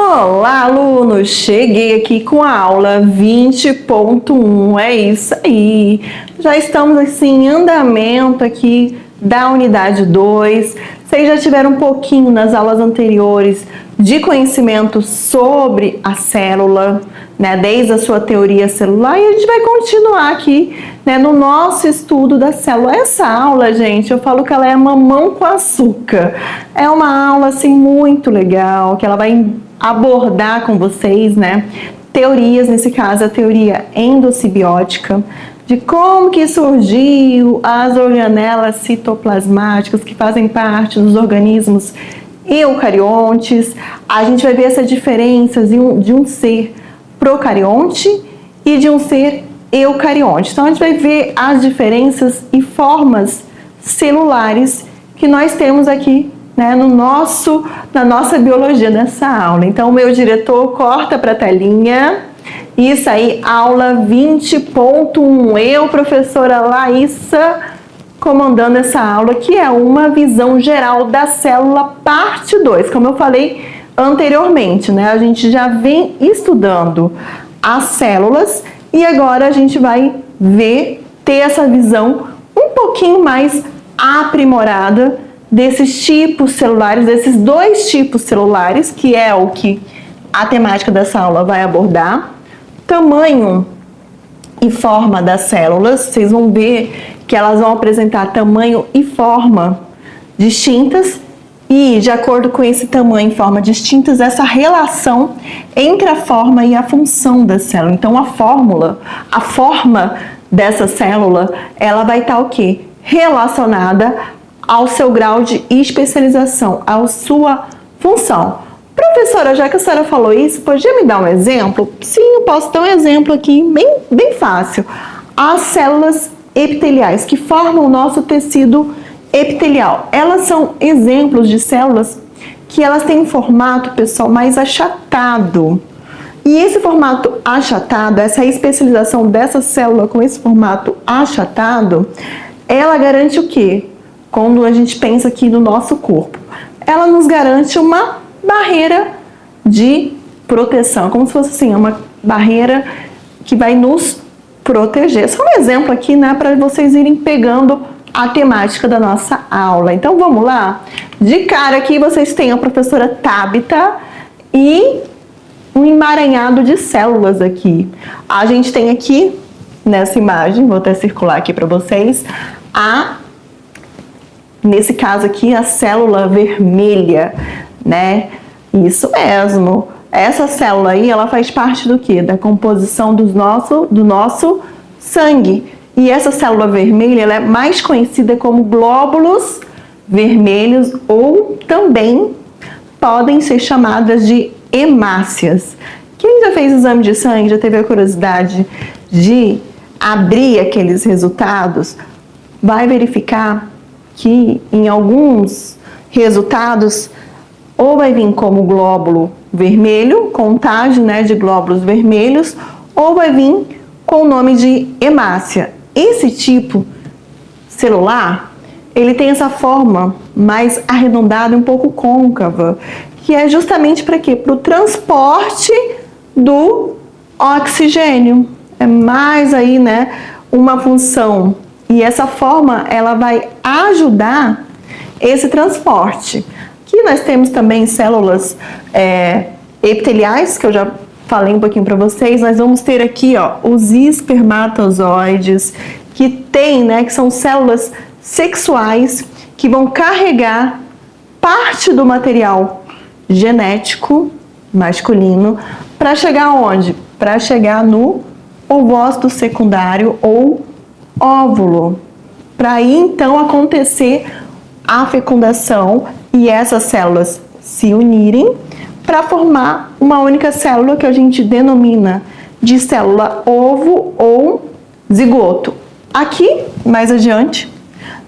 Olá, alunos! Cheguei aqui com a aula 20.1, é isso aí. Já estamos assim em andamento aqui da unidade 2. Vocês já tiveram um pouquinho nas aulas anteriores de conhecimento sobre a célula, né, desde a sua teoria celular, e a gente vai continuar aqui, né, no nosso estudo da célula. Essa aula, gente, eu falo que ela é mamão com açúcar. É uma aula assim muito legal, que ela vai abordar com vocês, né, teorias, nesse caso a teoria endossimbiótica, de como que surgiu as organelas citoplasmáticas que fazem parte dos organismos eucariontes. A gente vai ver essas diferenças de um ser procarionte e de um ser eucarionte. Então a gente vai ver as diferenças e formas celulares que nós temos aqui, né, na nossa biologia, nessa aula. Então o meu diretor corta para a telinha. Isso aí, aula 20.1. Eu, professora Laísa, comandando essa aula, que é uma visão geral da célula, parte 2. Como eu falei anteriormente, né? A gente já vem estudando as células e agora a gente vai ter essa visão um pouquinho mais aprimorada desses tipos celulares, desses dois tipos celulares, que é o que a temática dessa aula vai abordar. Tamanho e forma das células, vocês vão ver que elas vão apresentar tamanho e forma distintas, e de acordo com esse tamanho e forma distintas, essa relação entre a forma e a função da célula. Então a forma dessa célula, ela vai estar o quê? Relacionada ao seu grau de especialização, à sua função. Professora, já que a senhora falou isso, podia me dar um exemplo? Sim, eu posso dar um exemplo aqui, bem fácil. As células epiteliais, que formam o nosso tecido epitelial, elas são exemplos de células que elas têm um formato, pessoal, mais achatado. E esse formato achatado, essa especialização dessa célula com esse formato achatado, ela garante o quê? Quando a gente pensa aqui no nosso corpo, ela nos garante uma barreira de proteção, como se fosse assim, uma barreira que vai nos proteger. Só um exemplo aqui, né, para vocês irem pegando a temática da nossa aula. Então vamos lá? De cara aqui vocês têm a professora Tabita e um emaranhado de células aqui. A gente tem aqui, nessa imagem, vou até circular aqui para vocês, nesse caso aqui, a célula vermelha, né? Isso mesmo. Essa célula aí, ela faz parte do quê? Da composição do nosso sangue. E essa célula vermelha, ela é mais conhecida como glóbulos vermelhos, ou também podem ser chamadas de hemácias. Quem já fez exame de sangue, já teve a curiosidade de abrir aqueles resultados, vai verificar que em alguns resultados ou vai vir como glóbulo vermelho, contagem, né, de glóbulos vermelhos, ou vai vir com o nome de hemácia. Esse tipo celular, ele tem essa forma mais arredondada, um pouco côncava, que é justamente para quê? Para o transporte do oxigênio. É mais aí, né, uma função. E essa forma, ela vai ajudar esse transporte. Aqui nós temos também células epiteliais, que eu já falei um pouquinho para vocês. Nós vamos ter aqui, ó, os espermatozoides, que são células sexuais que vão carregar parte do material genético masculino para chegar onde? Para chegar no ovócito secundário ou óvulo, para aí então acontecer a fecundação e essas células se unirem para formar uma única célula, que a gente denomina de célula ovo ou zigoto. Aqui, mais adiante,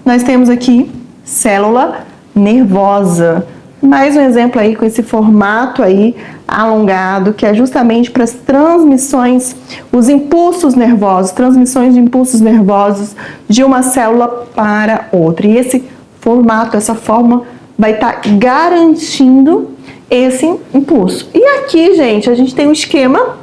nós temos aqui célula nervosa. Mais um exemplo aí com esse formato aí alongado, que é justamente para as transmissões, os impulsos nervosos, transmissões de impulsos nervosos de uma célula para outra. E esse formato, essa forma, vai estar garantindo esse impulso. E aqui, gente, a gente tem um esquema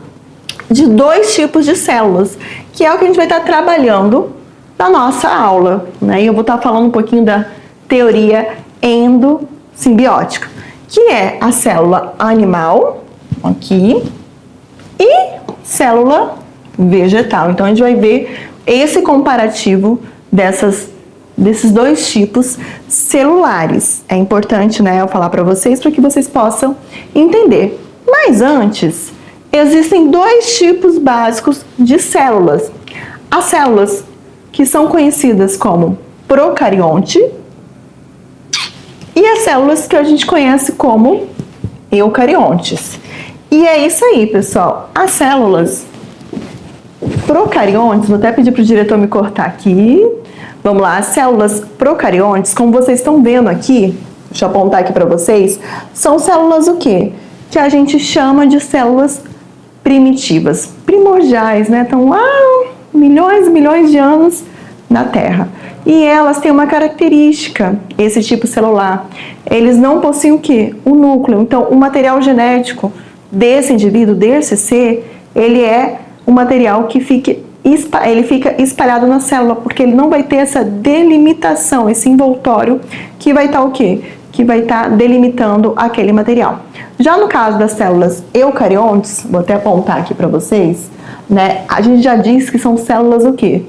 de 2 tipos de células, que é o que a gente vai estar trabalhando na nossa aula, né? E eu vou estar falando um pouquinho da teoria endossimbiótica, que é a célula animal, aqui, e célula vegetal. Então, a gente vai ver esse comparativo desses 2 tipos celulares. É importante, né, eu falar para vocês que vocês possam entender. Mas antes, existem 2 tipos básicos de células. As células que são conhecidas como procarionte e as células que a gente conhece como eucariontes. E é isso aí, pessoal. As células procariontes, vou até pedir para o diretor me cortar aqui. Vamos lá, as células procariontes, como vocês estão vendo aqui, deixa eu apontar aqui para vocês, são células o quê? Que a gente chama de células primitivas, primordiais, né? Estão lá milhões e milhões de anos na Terra. E elas têm uma característica, esse tipo celular. Eles não possuem o quê? O núcleo. Então, o material genético desse indivíduo, desse ser, ele é um material que fica espalhado na célula, porque ele não vai ter essa delimitação, esse envoltório que vai estar o quê? Que vai estar delimitando aquele material. Já no caso das células eucariontes, vou até apontar aqui para vocês, né? A gente já disse que são células o quê?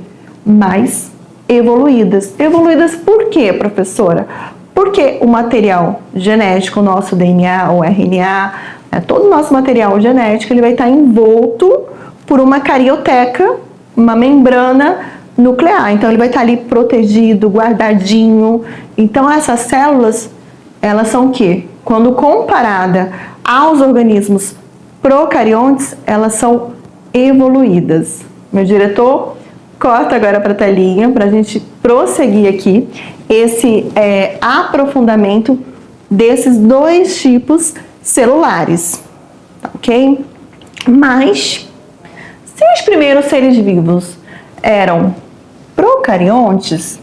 Mais evoluídas. Evoluídas por quê, professora? Porque o material genético, o nosso DNA, o RNA, né, todo o nosso material genético, ele vai estar envolto por uma carioteca, uma membrana nuclear. Então, ele vai estar ali protegido, guardadinho. Então, essas células, elas são o quê? Quando comparada aos organismos procariontes, elas são evoluídas. Meu diretor, corta agora para a telinha para a gente prosseguir aqui esse aprofundamento desses 2 tipos celulares, tá, ok? Mas, se os primeiros seres vivos eram procariontes,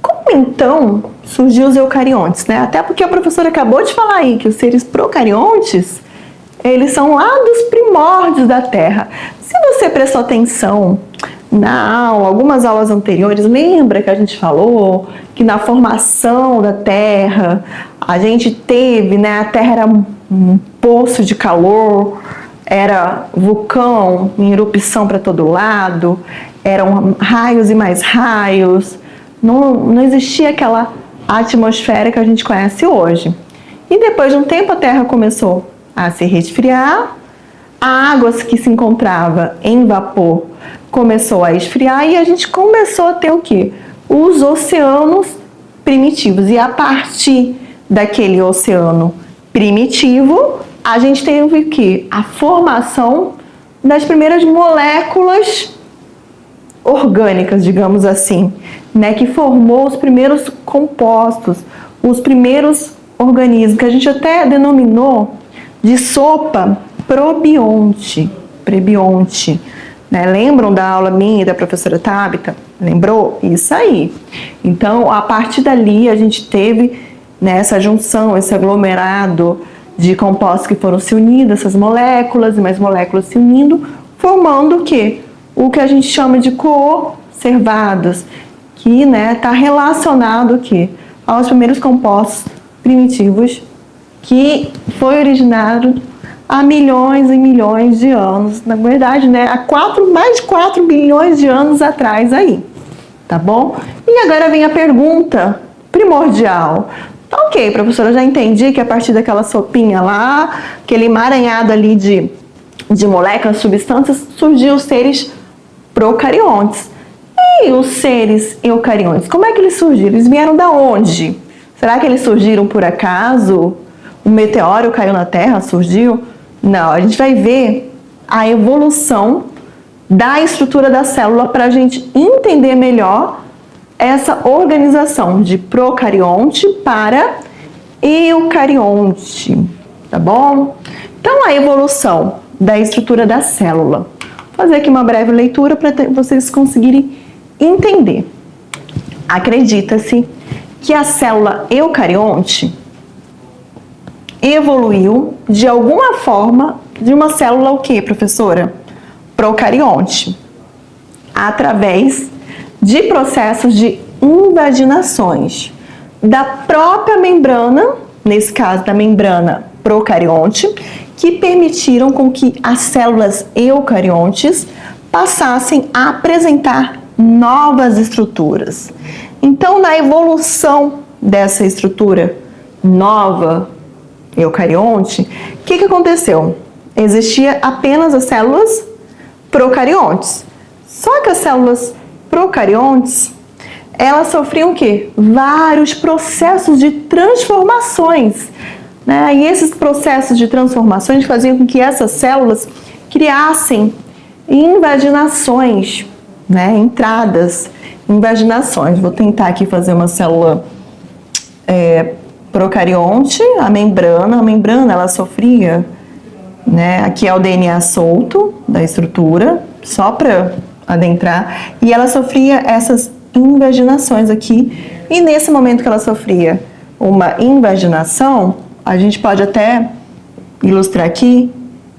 como então surgiu os eucariontes, né? Até porque a professora acabou de falar aí que os seres procariontes, eles são lá dos primórdios da Terra. Se você prestou atenção na aula, algumas aulas anteriores, lembra que a gente falou que na formação da Terra, a gente teve, né? A Terra era um poço de calor, era vulcão em erupção para todo lado, eram raios e mais raios, não existia aquela atmosfera que a gente conhece hoje. E depois de um tempo a Terra começou a se resfriar, a água que se encontrava em vapor começou a esfriar e a gente começou a ter o quê? Os oceanos primitivos. E a partir daquele oceano primitivo, a gente teve o quê? A formação das primeiras moléculas orgânicas, digamos assim, né? Que formou os primeiros compostos, os primeiros organismos, que a gente até denominou de sopa probionte, prebionte, né? Lembram da aula minha e da professora Tabita? Lembrou? Isso aí. Então, a partir dali, a gente teve, né, essa junção, esse aglomerado de compostos que foram se unindo, essas moléculas e mais moléculas se unindo, formando o quê? O que a gente chama de coconservados, que, né, está relacionado o quê? Aos primeiros compostos primitivos que foi originado há milhões e milhões de anos, na verdade, né, há mais de 4 bilhões de anos atrás aí, tá bom? E agora vem a pergunta primordial. Tá, ok, professora, eu já entendi que a partir daquela sopinha lá, aquele emaranhado ali de moléculas, substâncias, surgiu os seres procariontes. E os seres eucariontes, como é que eles surgiram? Eles vieram da onde? Será que eles surgiram por acaso? Um meteoro caiu na Terra, surgiu? Não, a gente vai ver a evolução da estrutura da célula para a gente entender melhor essa organização de procarionte para eucarionte, tá bom? Então, a evolução da estrutura da célula. Vou fazer aqui uma breve leitura para vocês conseguirem entender. Acredita-se que a célula eucarionte, evoluiu de alguma forma de uma célula o quê, professora? Procarionte, através de processos de invaginações da própria membrana, nesse caso da membrana procarionte, que permitiram com que as células eucariontes passassem a apresentar novas estruturas. Então, na evolução dessa estrutura nova eucarionte, o que aconteceu? Existia apenas as células procariontes. Só que as células procariontes, elas sofriam o quê? Vários processos de transformações, né? E esses processos de transformações faziam com que essas células criassem invaginações, né? Entradas, invaginações. Vou tentar aqui fazer uma célula procarionte, a membrana ela sofria, né? Aqui é o DNA solto da estrutura, só para adentrar, e ela sofria essas invaginações aqui, e nesse momento que ela sofria uma invaginação, a gente pode até ilustrar aqui,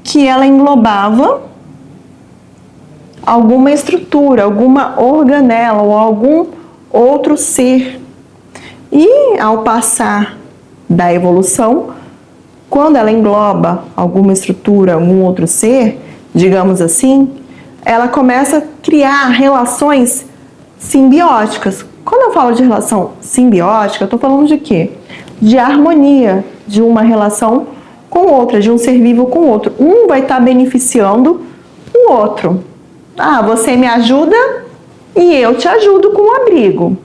que ela englobava alguma estrutura, alguma organela ou algum outro ser. E ao passar da evolução, quando ela engloba alguma estrutura, algum outro ser, digamos assim, ela começa a criar relações simbióticas. Quando eu falo de relação simbiótica, eu estou falando de quê? De harmonia de uma relação com outra, de um ser vivo com outro. Um vai estar beneficiando o outro. Ah, você me ajuda e eu te ajudo com o abrigo.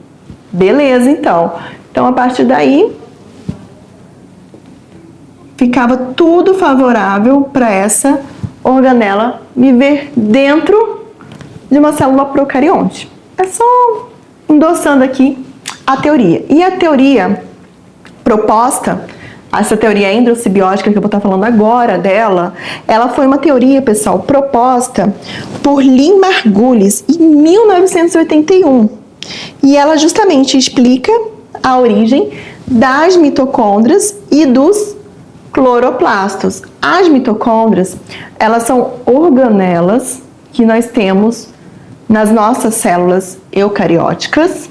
Beleza, então. Então, a partir daí, ficava tudo favorável para essa organela viver dentro de uma célula procarionte. É só endossando aqui a teoria. E a teoria proposta, essa teoria endossimbiótica que eu vou estar falando agora dela, ela foi uma teoria, pessoal, proposta por Lynn Margulis em 1981. E ela justamente explica a origem das mitocôndrias e dos cloroplastos. As mitocôndrias, elas são organelas que nós temos nas nossas células eucarióticas,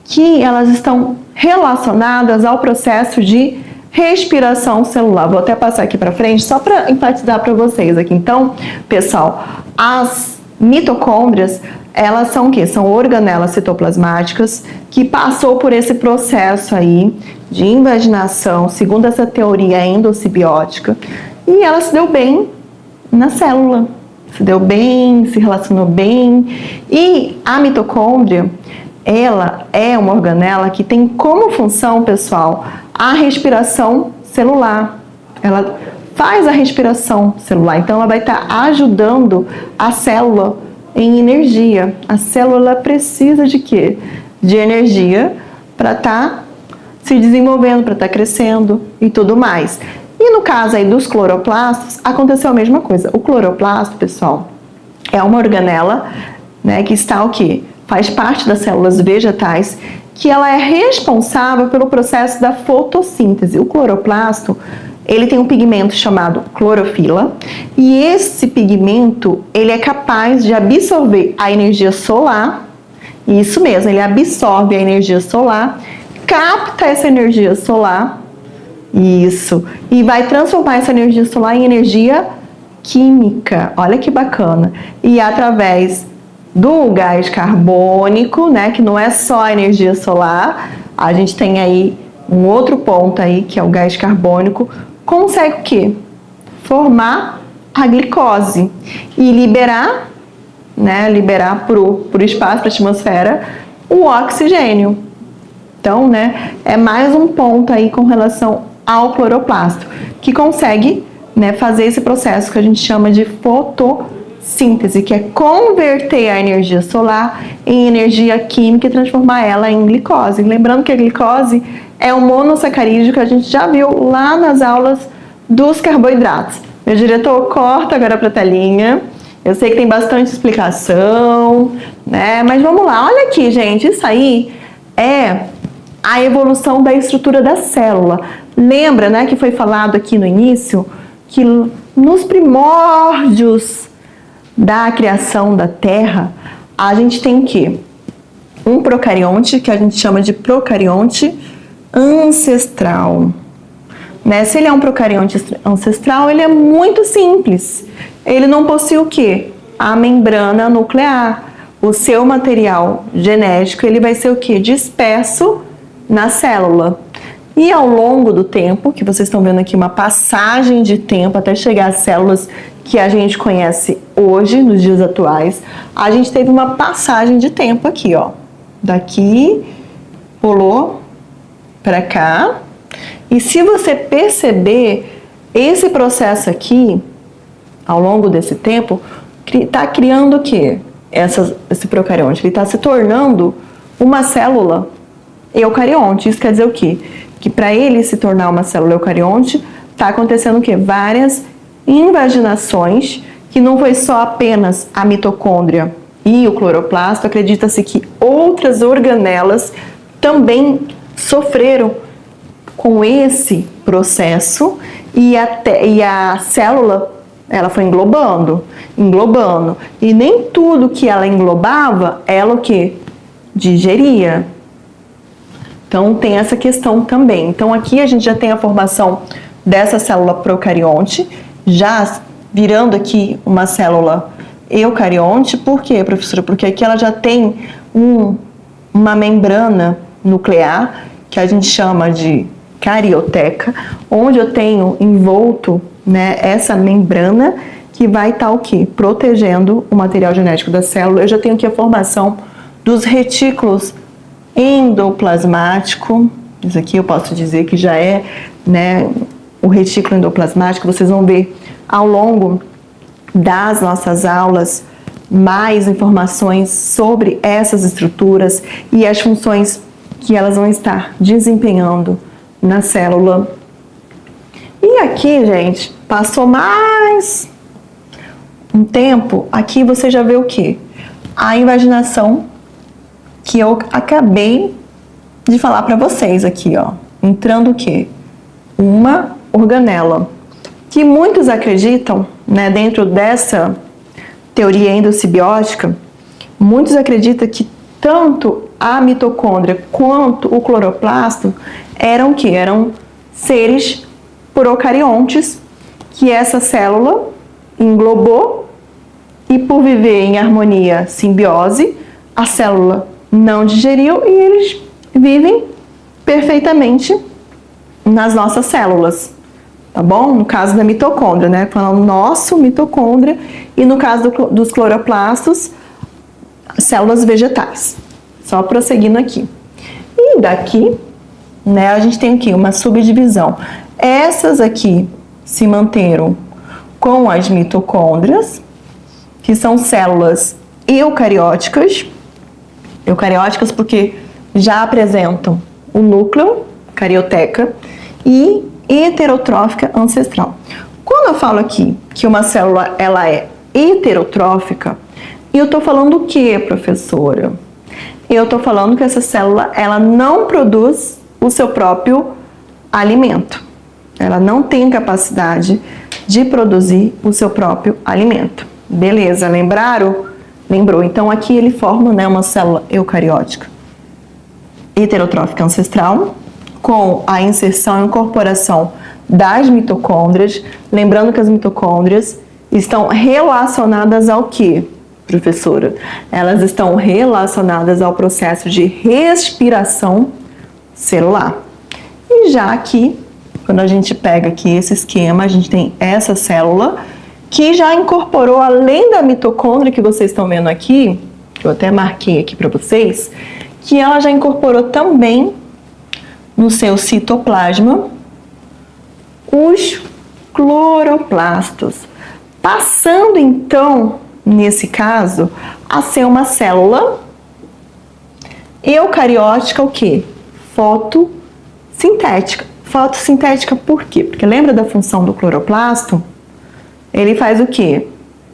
que elas estão relacionadas ao processo de respiração celular. Vou até passar aqui para frente, só para enfatizar para vocês aqui. Então, pessoal, as mitocôndrias, elas são o quê? São organelas citoplasmáticas que passou por esse processo aí de invaginação, segundo essa teoria endossimbiótica, e ela se deu bem na célula, se deu bem, se relacionou bem. E a mitocôndria, ela é uma organela que tem como função, pessoal, a respiração celular. Ela faz a respiração celular, então ela vai estar ajudando a célula em energia. A célula precisa de quê? De energia para estar se desenvolvendo, para estar crescendo e tudo mais. E no caso aí dos cloroplastos, aconteceu a mesma coisa. O cloroplasto, pessoal, é uma organela, né, que está o quê? Faz parte das células vegetais, que ela é responsável pelo processo da fotossíntese. O cloroplasto, ele tem um pigmento chamado clorofila, e esse pigmento, ele é capaz de absorver a energia solar. Isso mesmo, ele absorve a energia solar, capta essa energia solar, isso, e vai transformar essa energia solar em energia química. Olha que bacana. E através do gás carbônico, né, que não é só a energia solar, a gente tem aí um outro ponto aí, que é o gás carbônico, consegue o quê? Formar a glicose e liberar, né, liberar pro espaço, para a atmosfera, o oxigênio. Então, né, é mais um ponto aí com relação ao cloroplasto, que consegue, né, fazer esse processo que a gente chama de fotossíntese, que é converter a energia solar em energia química e transformar ela em glicose. Lembrando que a glicose é um monossacarídeo que a gente já viu lá nas aulas dos carboidratos. Meu diretor, corta agora para a telinha. Eu sei que tem bastante explicação, né? Mas vamos lá. Olha aqui, gente. Isso aí é a evolução da estrutura da célula. Lembra, né, que foi falado aqui no início que nos primórdios da criação da Terra, a gente tem o quê? Um procarionte, que a gente chama de procarionte ancestral. Né? Se ele é um procarionte ancestral, ele é muito simples. Ele não possui o quê? A membrana nuclear. O seu material genético, ele vai ser o quê? Disperso na célula. E ao longo do tempo, que vocês estão vendo aqui uma passagem de tempo até chegar às células que a gente conhece hoje, nos dias atuais, a gente teve uma passagem de tempo aqui, ó. Daqui, rolou para cá. E se você perceber, esse processo aqui, ao longo desse tempo, está criando o quê? Esse procarionte, ele está se tornando uma célula eucarionte. Isso quer dizer o quê? Que para ele se tornar uma célula eucarionte, está acontecendo o quê? Várias invaginações, que não foi só apenas a mitocôndria e o cloroplasto, acredita-se que outras organelas também sofreram com esse processo e a célula, ela foi englobando, e nem tudo que ela englobava, ela o quê? Digeria. Então tem essa questão também. Então aqui a gente já tem a formação dessa célula procarionte, já virando aqui uma célula eucarionte. Por quê, professora? Porque aqui ela já tem uma membrana nuclear, que a gente chama de carioteca, onde eu tenho envolto, né, essa membrana que vai estar o quê? Protegendo o material genético da célula. Eu já tenho aqui a formação dos retículos endoplasmático. Isso aqui eu posso dizer que já é, né, o retículo endoplasmático. Vocês vão ver ao longo das nossas aulas mais informações sobre essas estruturas e as funções que elas vão estar desempenhando na célula. E aqui, gente, passou mais um tempo, aqui você já vê o quê? A invaginação que eu acabei de falar para vocês aqui, ó. Entrando o quê? Uma organela. Que muitos acreditam, né, dentro dessa teoria endossimbiótica, muitos acreditam que tanto a mitocôndria quanto o cloroplasto eram o quê? Eram seres procariontes que essa célula englobou e, por viver em harmonia, simbiose, a célula não digeriu e eles vivem perfeitamente nas nossas células, tá bom? No caso da mitocôndria, né? Falando nosso mitocôndria, e no caso dos cloroplastos, células vegetais. Só prosseguindo aqui. E daqui, né, a gente tem aqui uma subdivisão. Essas aqui se manteram com as mitocôndrias, que são células eucarióticas. Eucarióticas porque já apresentam o núcleo, carioteca, e heterotrófica ancestral. Quando eu falo aqui que uma célula ela é heterotrófica, eu estou falando o que, professora? Eu estou falando que essa célula ela não produz o seu próprio alimento. Ela não tem capacidade de produzir o seu próprio alimento. Beleza, lembraram? Lembrou. Então aqui ele forma, né, uma célula eucariótica heterotrófica ancestral, com a inserção e incorporação das mitocôndrias. Lembrando que as mitocôndrias estão relacionadas ao quê, professora? Elas estão relacionadas ao processo de respiração celular. E já aqui, quando a gente pega aqui esse esquema, a gente tem essa célula que já incorporou, além da mitocôndria que vocês estão vendo aqui, que eu até marquei aqui para vocês, que ela já incorporou também no seu citoplasma os cloroplastos, passando então, nesse caso, a ser uma célula eucariótica, o quê? Fotossintética. Fotossintética por quê? Porque lembra da função do cloroplasto? Ele faz o quê?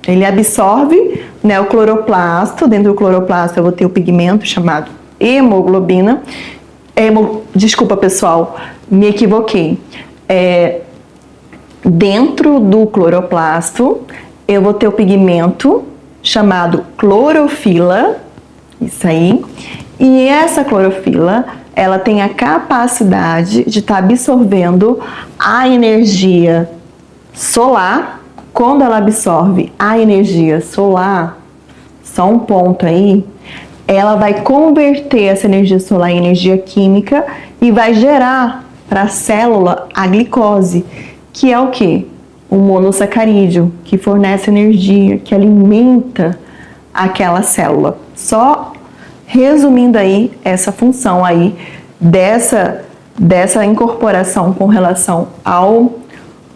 Ele absorve, né, o cloroplasto. Dentro do cloroplasto eu vou ter o pigmento chamado hemoglobina. Desculpa, pessoal, me equivoquei. Dentro do cloroplasto, eu vou ter o pigmento chamado clorofila, isso aí, e essa clorofila, ela tem a capacidade de estar absorvendo a energia solar. Quando ela absorve a energia solar, só um ponto aí, ela vai converter essa energia solar em energia química e vai gerar para a célula a glicose, que é o quê? O monossacarídeo, que fornece energia, que alimenta aquela célula. Só resumindo aí essa função aí dessa incorporação com relação ao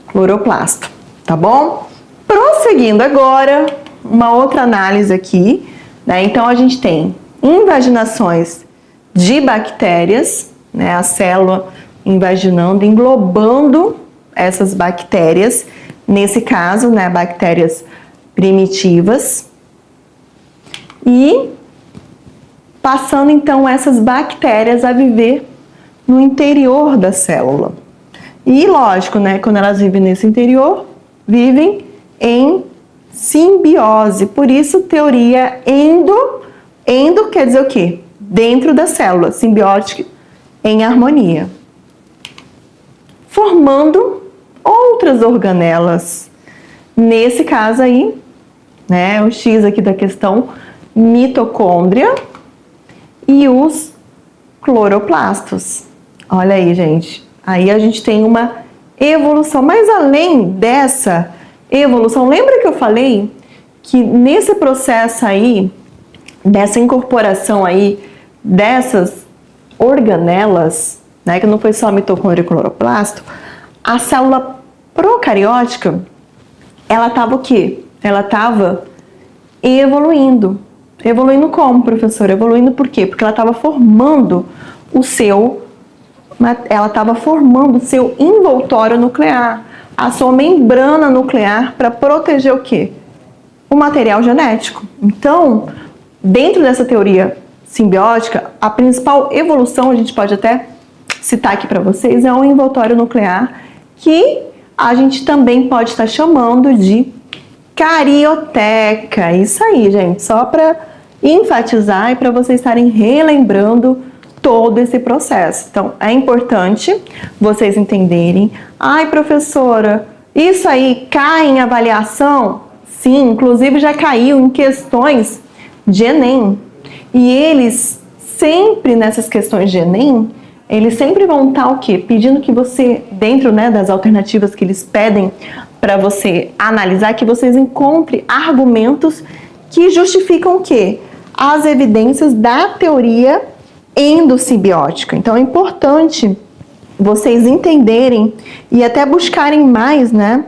cloroplasto, tá bom? Prosseguindo agora, uma outra análise aqui, né? Então a gente tem invaginações de bactérias, né? A célula invaginando, englobando essas bactérias, nesse caso, né? Bactérias primitivas, e passando então essas bactérias a viver no interior da célula. E lógico, né? Quando elas vivem nesse interior, vivem em simbiose, por isso teoria endo quer dizer o quê? Dentro da célula, simbiótica, em harmonia, formando outras organelas. Nesse caso aí, né, o X aqui da questão, mitocôndria e os cloroplastos. Olha aí, gente, aí a gente tem uma evolução, mas além dessa evolução, lembra que eu falei que nesse processo aí, dessa incorporação aí, dessas organelas, né, que não foi só mitocôndria e cloroplasto, a célula procariótica, ela estava o quê? Ela estava evoluindo. Evoluindo como, professora? Evoluindo por quê? Porque ela estava formando o seu envoltório nuclear, a sua membrana nuclear, para proteger o quê? O material genético. Então, dentro dessa teoria simbiótica, a principal evolução, a gente pode até citar aqui para vocês, é um envoltório nuclear que a gente também pode estar chamando de carioteca. Isso aí, gente, só para enfatizar e para vocês estarem relembrando todo esse processo. Então, é importante vocês entenderem. Ai, professora, isso aí cai em avaliação? Sim, inclusive já caiu em questões de Enem. E eles sempre, nessas questões de Enem, eles sempre vão estar o quê? Pedindo que você, dentro, né, das alternativas que eles pedem para você analisar, que vocês encontrem argumentos que justificam o quê? As evidências da teoria endossimbiótica. Então é importante vocês entenderem e até buscarem mais, né,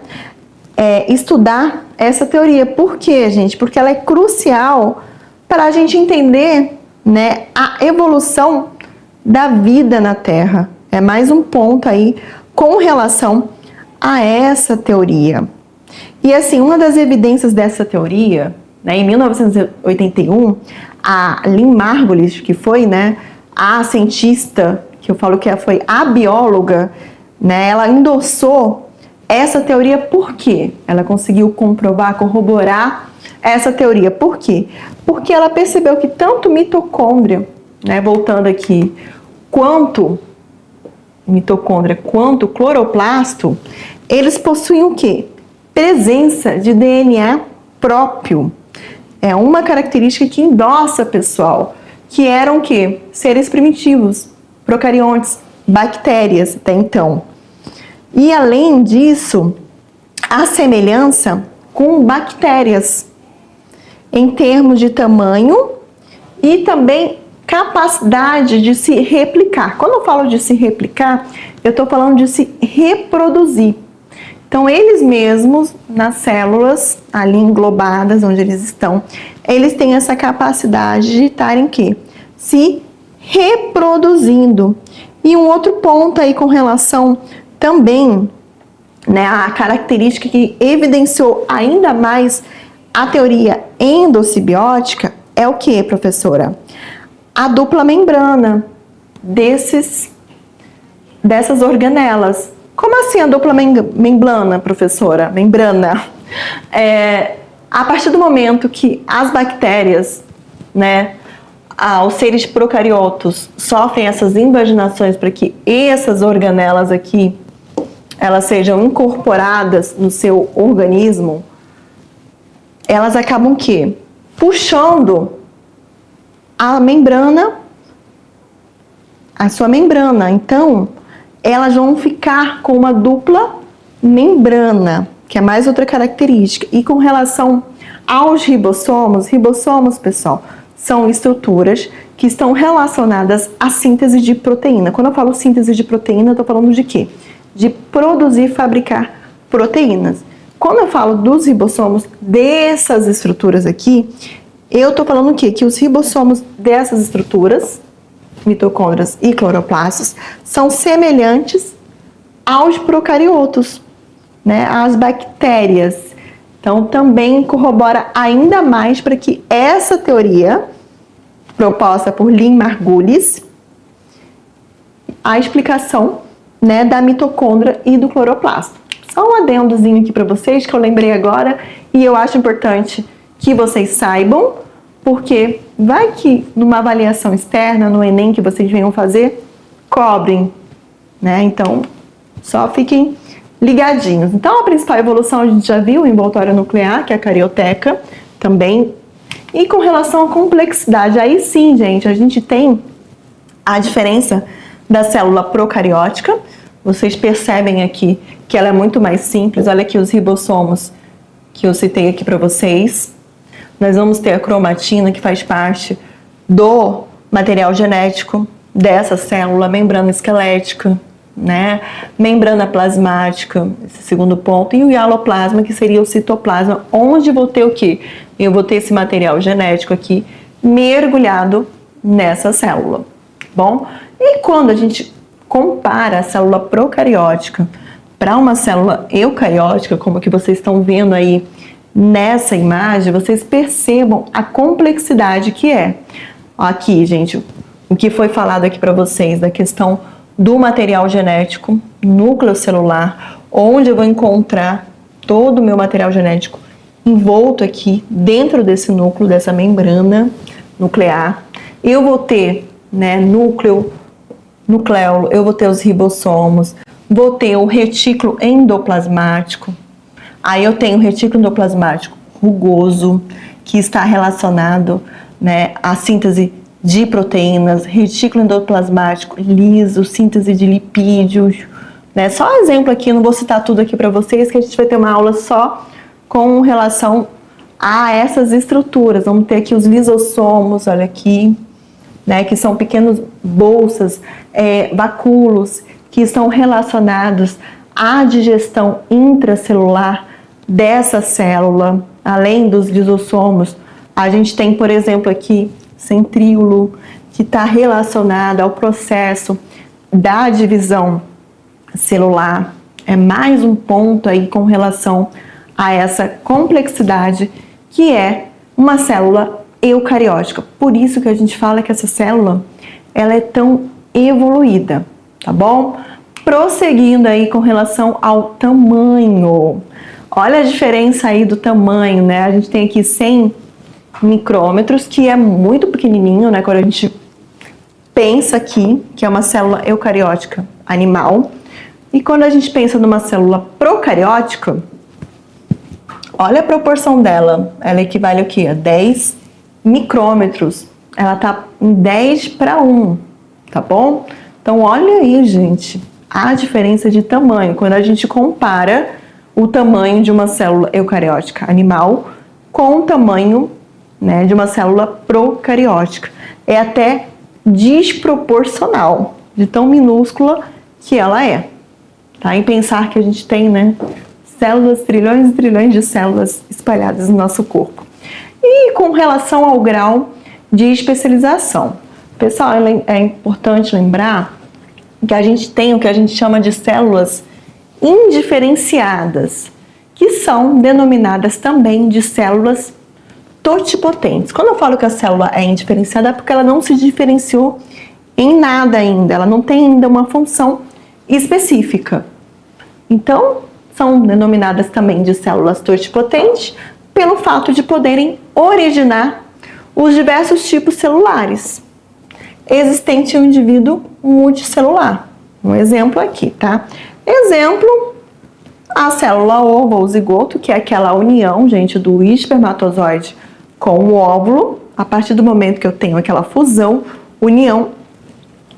estudar essa teoria. Por quê, gente? Porque ela é crucial para a gente entender, né, a evolução da vida na Terra. É mais um ponto aí com relação a essa teoria. E assim, uma das evidências dessa teoria, né, em 1981, a Lynn Margulis, que foi, né, a cientista, que eu falo que foi a bióloga, né, ela endossou essa teoria. Por quê? Ela conseguiu comprovar, corroborar essa teoria. Por quê? Porque ela percebeu que tanto mitocôndria, né, voltando aqui, quanto mitocôndria, quanto cloroplasto, eles possuem o quê? Presença de DNA próprio. É uma característica que endossa, pessoal, que eram o quê? Seres primitivos, procariontes, bactérias até então. E além disso, a semelhança com bactérias em termos de tamanho e também capacidade de se replicar. Quando eu falo de se replicar, eu estou falando de se reproduzir. Então, eles mesmos, nas células ali englobadas, onde eles estão, eles têm essa capacidade de estarem quê? Se reproduzindo. E um outro ponto aí com relação também, né, a característica que evidenciou ainda mais a teoria endossimbiótica é o que, professora? A dupla membrana, dessas organelas. Como assim a dupla membrana, professora? Membrana. A partir do momento que as bactérias, né, os seres procariotos sofrem essas invaginações para que essas organelas aqui, elas sejam incorporadas no seu organismo, elas acabam o quê? Puxando a membrana, a sua membrana. Então, elas vão ficar com uma dupla membrana, que é mais outra característica. E com relação aos ribossomos, pessoal, são estruturas que estão relacionadas à síntese de proteína. Quando eu falo síntese de proteína, eu estou falando de quê? De produzir e fabricar proteínas. Quando eu falo dos ribossomos, dessas estruturas aqui, eu estou falando o quê? Que os ribossomos dessas estruturas, mitocôndrias e cloroplastos, são semelhantes aos procariotos, né? Às bactérias. Então, também corrobora ainda mais para que essa teoria, proposta por Lynn Margulis, a explicação, né, da mitocôndria e do cloroplasto. Só um adendozinho aqui para vocês que eu lembrei agora e eu acho importante que vocês saibam, porque vai que numa avaliação externa, no Enem que vocês venham fazer, cobrem, né? Então, só fiquem ligadinhos. Então, a principal evolução a gente já viu, o envoltório nuclear, que é a carioteca, também. E com relação à complexidade, aí sim, gente, a gente tem a diferença da célula procariótica. Vocês percebem aqui que ela é muito mais simples. Olha aqui os ribossomos que eu citei aqui para vocês. Nós vamos ter a cromatina, que faz parte do material genético dessa célula, membrana esquelética, né? Membrana plasmática, esse segundo ponto, e o hialoplasma, que seria o citoplasma, onde vou ter o quê? Eu vou ter esse material genético aqui mergulhado nessa célula, bom? E quando a gente compara a célula procariótica para uma célula eucariótica, como que vocês estão vendo aí nessa imagem, vocês percebam a complexidade que é. Aqui, gente, o que foi falado aqui para vocês da questão do material genético, núcleo celular, onde eu vou encontrar todo o meu material genético envolto aqui dentro desse núcleo, dessa membrana nuclear. Eu vou ter, né, nucleolo, eu vou ter os ribossomos, vou ter o retículo endoplasmático. Aí eu tenho o retículo endoplasmático rugoso, que está relacionado, né, à síntese de proteínas, retículo endoplasmático liso, síntese de lipídios, né? Só um exemplo aqui, não vou citar tudo aqui para vocês, que a gente vai ter uma aula só com relação a essas estruturas. Vamos ter aqui os lisossomos, olha aqui, né, que são pequenas bolsas, vacúolos, que estão relacionados à digestão intracelular dessa célula. Além dos lisossomos, a gente tem, por exemplo, aqui centríolo, que está relacionado ao processo da divisão celular. É mais um ponto aí com relação a essa complexidade que é uma célula eucariótica. Por isso que a gente fala que essa célula, ela é tão evoluída, tá bom? Prosseguindo aí com relação ao tamanho. Olha a diferença aí do tamanho, né? A gente tem aqui 100 micrômetros, que é muito pequenininho, né? Quando a gente pensa aqui que é uma célula eucariótica animal. E quando a gente pensa numa célula procariótica, olha a proporção dela. Ela equivale ao quê? A 10 micrômetros. Ela tá em 10:1, tá bom? Então, olha aí, gente, a diferença de tamanho. Quando a gente compara o tamanho de uma célula eucariótica animal com o tamanho, né, de uma célula procariótica. É até desproporcional, de tão minúscula que ela é. Tá? Em pensar que a gente tem, né, células, trilhões e trilhões de células espalhadas no nosso corpo. E com relação ao grau de especialização, pessoal, é importante lembrar que a gente tem o que a gente chama de células indiferenciadas, que são denominadas também de células totipotentes. Quando eu falo que a célula é indiferenciada, é porque ela não se diferenciou em nada ainda, ela não tem ainda uma função específica. Então, são denominadas também de células totipotentes pelo fato de poderem originar os diversos tipos celulares existentes em um indivíduo multicelular. Um exemplo aqui, tá? Exemplo, a célula ovo ou zigoto, que é aquela união, gente, do espermatozoide com o óvulo. A partir do momento que eu tenho aquela fusão, união,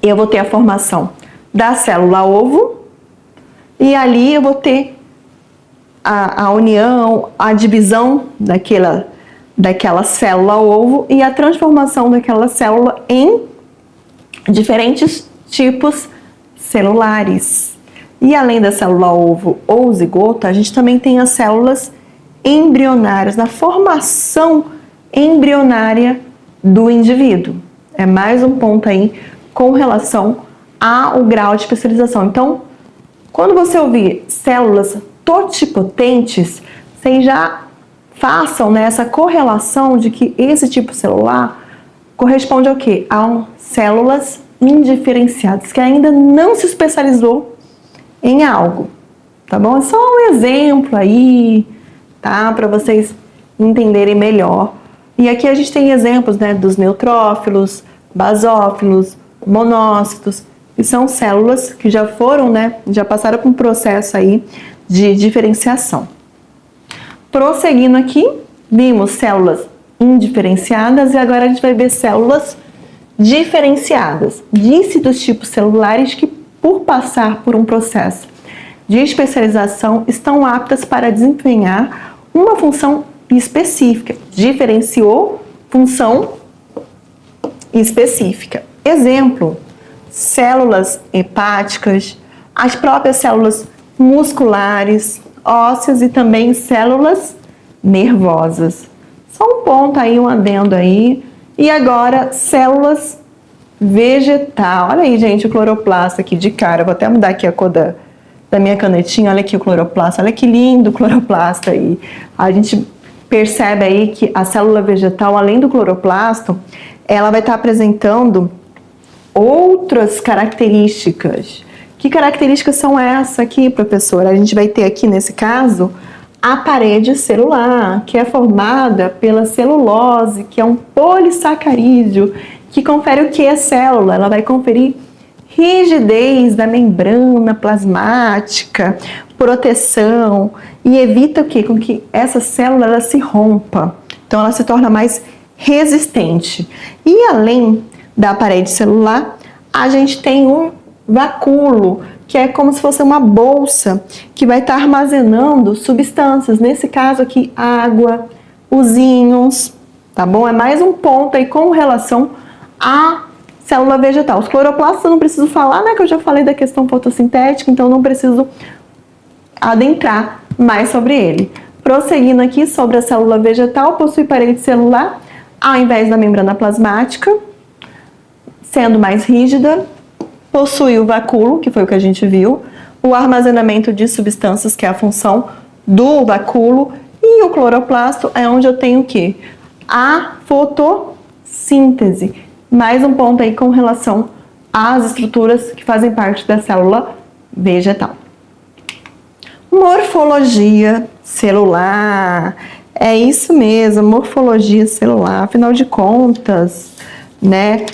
eu vou ter a formação da célula ovo e ali eu vou ter a união, a divisão daquela célula ovo e a transformação daquela célula em diferentes tipos celulares. E além da célula ovo ou zigoto, a gente também tem as células embrionárias, na formação embrionária do indivíduo. É mais um ponto aí com relação ao grau de especialização. Então, quando você ouvir células totipotentes, vocês já façam, né, essa correlação de que esse tipo celular corresponde ao quê? A células indiferenciadas, que ainda não se especializou em algo, tá bom? É só um exemplo aí, tá? Para vocês entenderem melhor. E aqui a gente tem exemplos, né, dos neutrófilos, basófilos, monócitos, que são células que já foram, né, já passaram por um processo aí de diferenciação. Prosseguindo aqui, vimos células indiferenciadas e agora a gente vai ver células diferenciadas. Disse dos tipos celulares que, por passar por um processo de especialização, estão aptas para desempenhar uma função específica. Diferenciou função específica. Exemplo, células hepáticas, as próprias células musculares, ósseas e também células nervosas. Só um ponto aí, um adendo aí. E agora, células vegetal. Olha aí, gente, o cloroplasto aqui de cara. Vou até mudar aqui a cor da minha canetinha. Olha aqui o cloroplasto. Olha que lindo o cloroplasto aí. A gente percebe aí que a célula vegetal, além do cloroplasto, ela vai estar apresentando outras características. Que características são essas aqui, professora? A gente vai ter aqui, nesse caso, a parede celular, que é formada pela celulose, que é um polissacarídeo, que confere o que é célula? Ela vai conferir rigidez da membrana plasmática, proteção, e evita o quê? Com que essa célula ela se rompa. Então, ela se torna mais resistente. E além da parede celular, a gente tem um vacúolo, que é como se fosse uma bolsa que vai estar armazenando substâncias, nesse caso aqui, água, os íons, tá bom? É mais um ponto aí com relação à célula vegetal. Os cloroplastos eu não preciso falar, né, que eu já falei da questão fotossintética, então não preciso adentrar mais sobre ele. Prosseguindo aqui sobre a célula vegetal, possui parede celular, ao invés da membrana plasmática, sendo mais rígida, possui o vacúolo, que foi o que a gente viu, o armazenamento de substâncias, que é a função do vacúolo, e o cloroplasto é onde eu tenho o quê? A fotossíntese. Mais um ponto aí com relação às estruturas que fazem parte da célula vegetal. Morfologia celular. É isso mesmo, morfologia celular. Afinal de contas, né?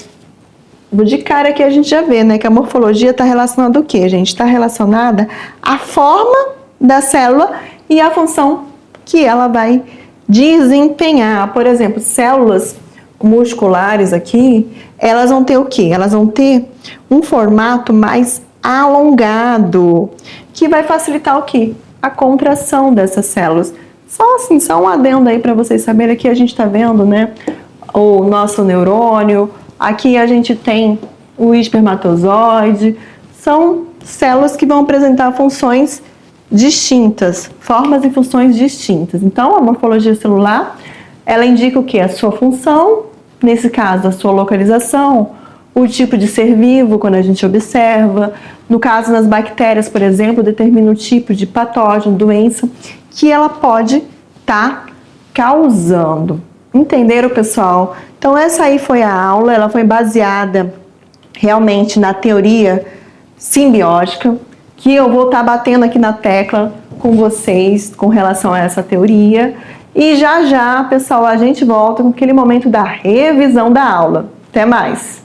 De cara aqui a gente já vê, né, que a morfologia está relacionada ao quê, gente? Está relacionada à forma da célula e à função que ela vai desempenhar. Por exemplo, células musculares aqui, elas vão ter o quê? Elas vão ter um formato mais alongado, que vai facilitar o quê? A contração dessas células. Só assim, só um adendo aí para vocês saberem. Aqui a gente está vendo, né, o nosso neurônio. Aqui a gente tem o espermatozoide. São células que vão apresentar funções distintas, formas e funções distintas. Então, a morfologia celular, ela indica o quê? A sua função, nesse caso, a sua localização, o tipo de ser vivo, quando a gente observa. No caso, nas bactérias, por exemplo, determina o tipo de patógeno, doença, que ela pode estar causando. Entenderam, pessoal? Então, essa aí foi a aula, ela foi baseada realmente na teoria simbiótica, que eu vou estar batendo aqui na tecla com vocês com relação a essa teoria. E já já, pessoal, a gente volta com aquele momento da revisão da aula. Até mais!